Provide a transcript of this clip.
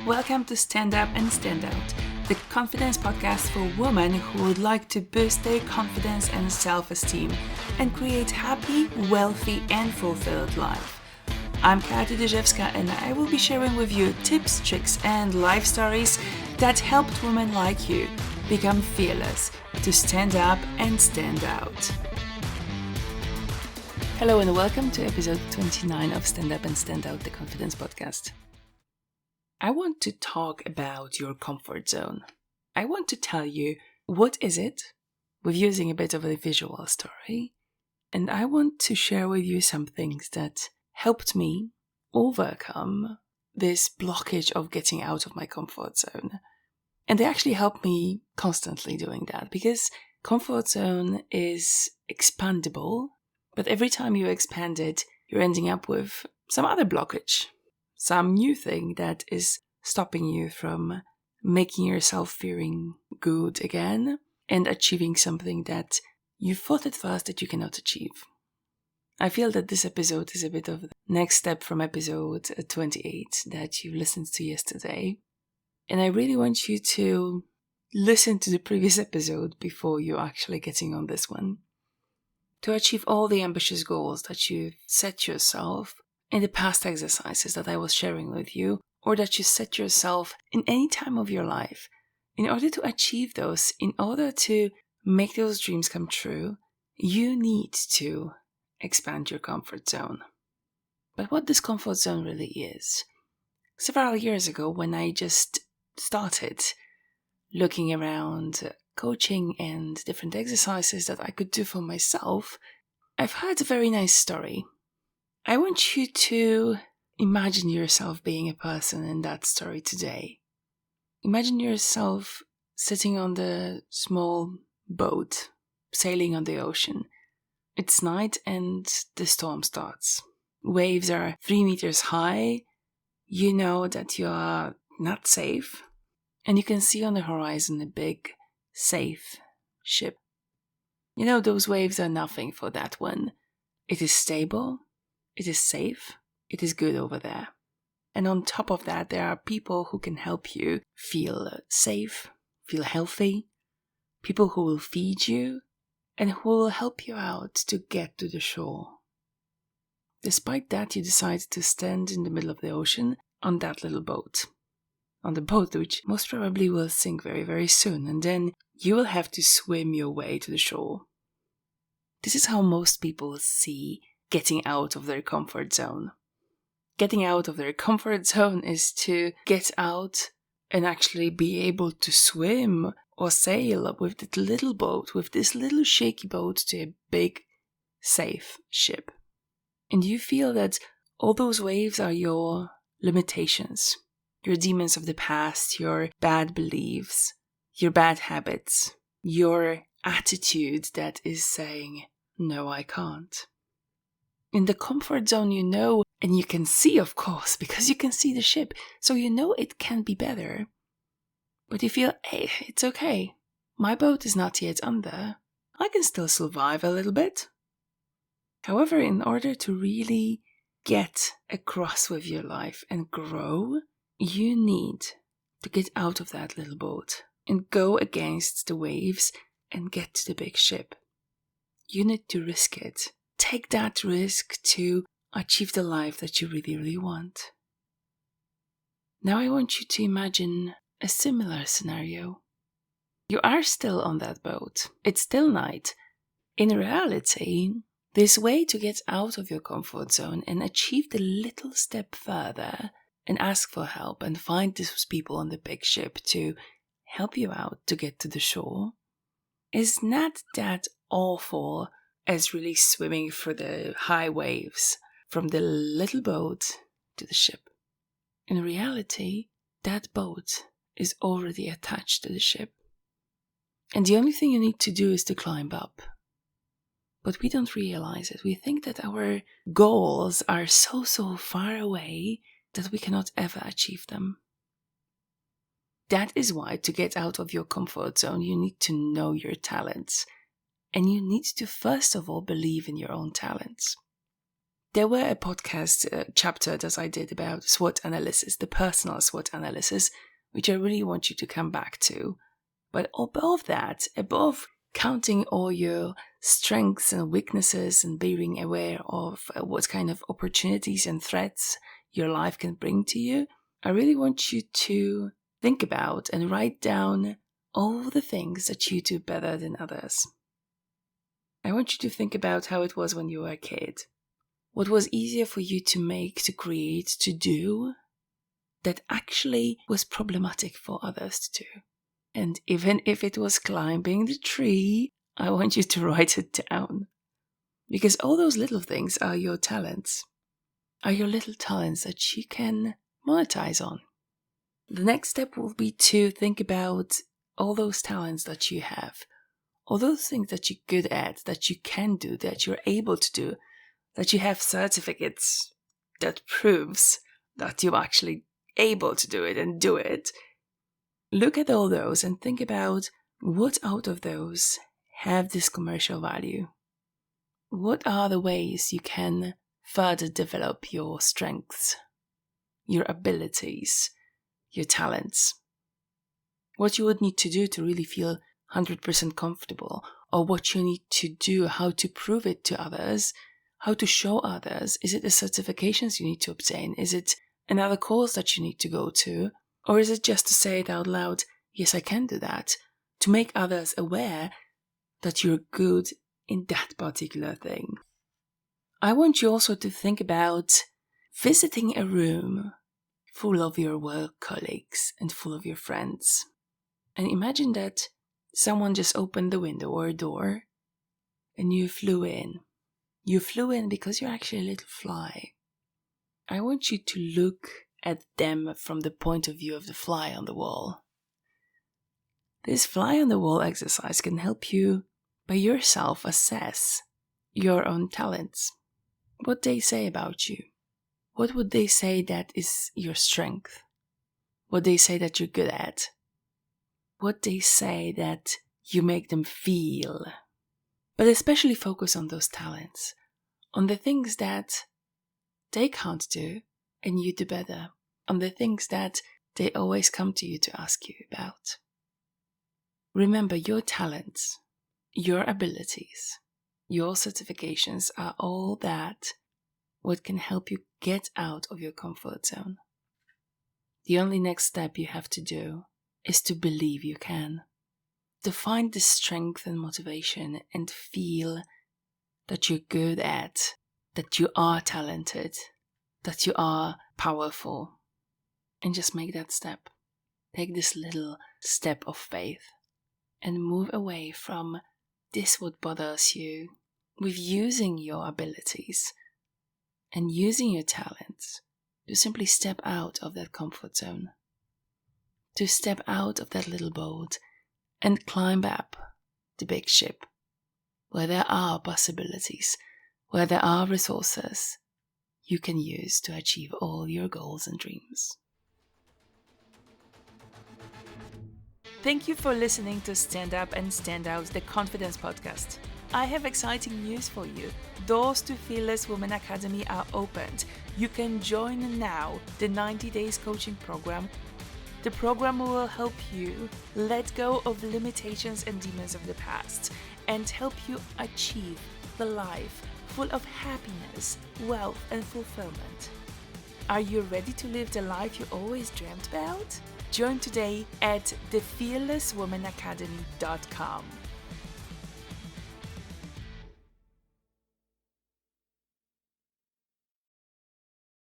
Welcome to Stand Up and Stand Out, the confidence podcast for women who would like to boost their confidence and self-esteem and create happy, wealthy and fulfilled life. I'm Katia Dejewska and I will be sharing with you tips, tricks and life stories that helped women like you become fearless, to stand up and stand out. Hello and welcome to episode 29 of Stand Up and Stand Out, the confidence podcast. I want to talk about your comfort zone. I want to tell you what is it, with using a bit of a visual story, and I want to share with you some things that helped me overcome this blockage of getting out of my comfort zone. And they actually help me constantly doing that, because comfort zone is expandable, but every time you expand it, you're ending up with some other blockage. Some new thing that is stopping you from making yourself feeling good again and achieving something that you thought at first that you cannot achieve. I feel that this episode is a bit of the next step from episode 28 that you listened to yesterday. And I really want you to listen to the previous episode before you're actually getting on this one. To achieve all the ambitious goals that you've set yourself in the past exercises that I was sharing with you, or that you set yourself in any time of your life, in order to achieve those, in order to make those dreams come true, you need to expand your comfort zone. But what this comfort zone really is. Several years ago, when I just started looking around coaching and different exercises that I could do for myself, I've heard a very nice story. I want you to imagine yourself being a person in that story today. Imagine yourself sitting on the small boat, sailing on the ocean. It's night and the storm starts. Waves are 3 meters high. You know that you are not safe. And you can see on the horizon a big, safe ship. You know, those waves are nothing for that one. It is stable. It is safe. It is good over there. And on top of that, there are people who can help you feel safe, feel healthy, people who will feed you, and who will help you out to get to the shore. Despite that, you decide to stand in the middle of the ocean on that little boat. On the boat which most probably will sink very, very soon, and then you will have to swim your way to the shore. This is how most people see getting out of their comfort zone. Getting out of their comfort zone is to get out and actually be able to swim or sail with that little boat, with this little shaky boat, to a big, safe ship. And you feel that all those waves are your limitations, your demons of the past, your bad beliefs, your bad habits, your attitude that is saying, no, I can't. In the comfort zone, you know, and you can see, of course, because you can see the ship, so you know it can be better. But you feel, hey, it's okay. My boat is not yet under. I can still survive a little bit. However, in order to really get across with your life and grow, you need to get out of that little boat and go against the waves and get to the big ship. You need to risk it. Take that risk to achieve the life that you really, really want. Now I want you to imagine a similar scenario. You are still on that boat. It's still night. In reality, this way to get out of your comfort zone and achieve the little step further and ask for help and find these people on the big ship to help you out to get to the shore is not that awful as really swimming through the high waves from the little boat to the ship. In reality, that boat is already attached to the ship. And the only thing you need to do is to climb up. But we don't realize it. We think that our goals are so far away that we cannot ever achieve them. That is why, to get out of your comfort zone, you need to know your talents. And you need to first of all believe in your own talents. There were a podcast chapter that I did about SWOT analysis, the personal SWOT analysis, which I really want you to come back to. But above that, above counting all your strengths and weaknesses and being aware of what kind of opportunities and threats your life can bring to you, I really want you to think about and write down all the things that you do better than others. I want you to think about how it was when you were a kid. What was easier for you to make, to create, to do, that actually was problematic for others to do. And even if it was climbing the tree, I want you to write it down. Because all those little things are your talents, are your little talents that you can monetize on. The next step will be to think about all those talents that you have, all those things that you're good at, that you can do, that you're able to do, that you have certificates that proves that you're actually able to do it and do it. Look at all those and think about what out of those have this commercial value. What are the ways you can further develop your strengths, your abilities, your talents? What you would need to do to really feel 100% comfortable, or what you need to do, how to prove it to others, how to show others. Is it the certifications you need to obtain? Is it another course that you need to go to? Or is it just to say it out loud, yes, I can do that, to make others aware that you're good in that particular thing? I want you also to think about visiting a room full of your work colleagues and full of your friends. And imagine that someone just opened the window or a door and you flew in. You flew in because you're actually a little fly. I want you to look at them from the point of view of the fly on the wall. This fly on the wall exercise can help you by yourself assess your own talents. What they say about you. What would they say that is your strength? What they say that you're good at? What they say that you make them feel. But especially focus on those talents, on the things that they can't do and you do better, on the things that they always come to you to ask you about. Remember, your talents, your abilities, your certifications are all that what can help you get out of your comfort zone. The only next step you have to do is to believe you can, to find the strength and motivation and feel that you're good at, that you are talented, that you are powerful, and just make that step. Take this little step of faith and move away from this what bothers you with using your abilities and using your talents to simply step out of that comfort zone, to step out of that little boat and climb up the big ship where there are possibilities, where there are resources you can use to achieve all your goals and dreams. Thank you for listening to Stand Up and Stand Out, the Confidence Podcast. I have exciting news for you. Doors to Fearless Women Academy are opened. You can join now the 90 Days Coaching Program. The program will help you let go of limitations and demons of the past and help you achieve the life full of happiness, wealth, and fulfillment. Are you ready to live the life you always dreamt about? Join today at thefearlesswomanacademy.com.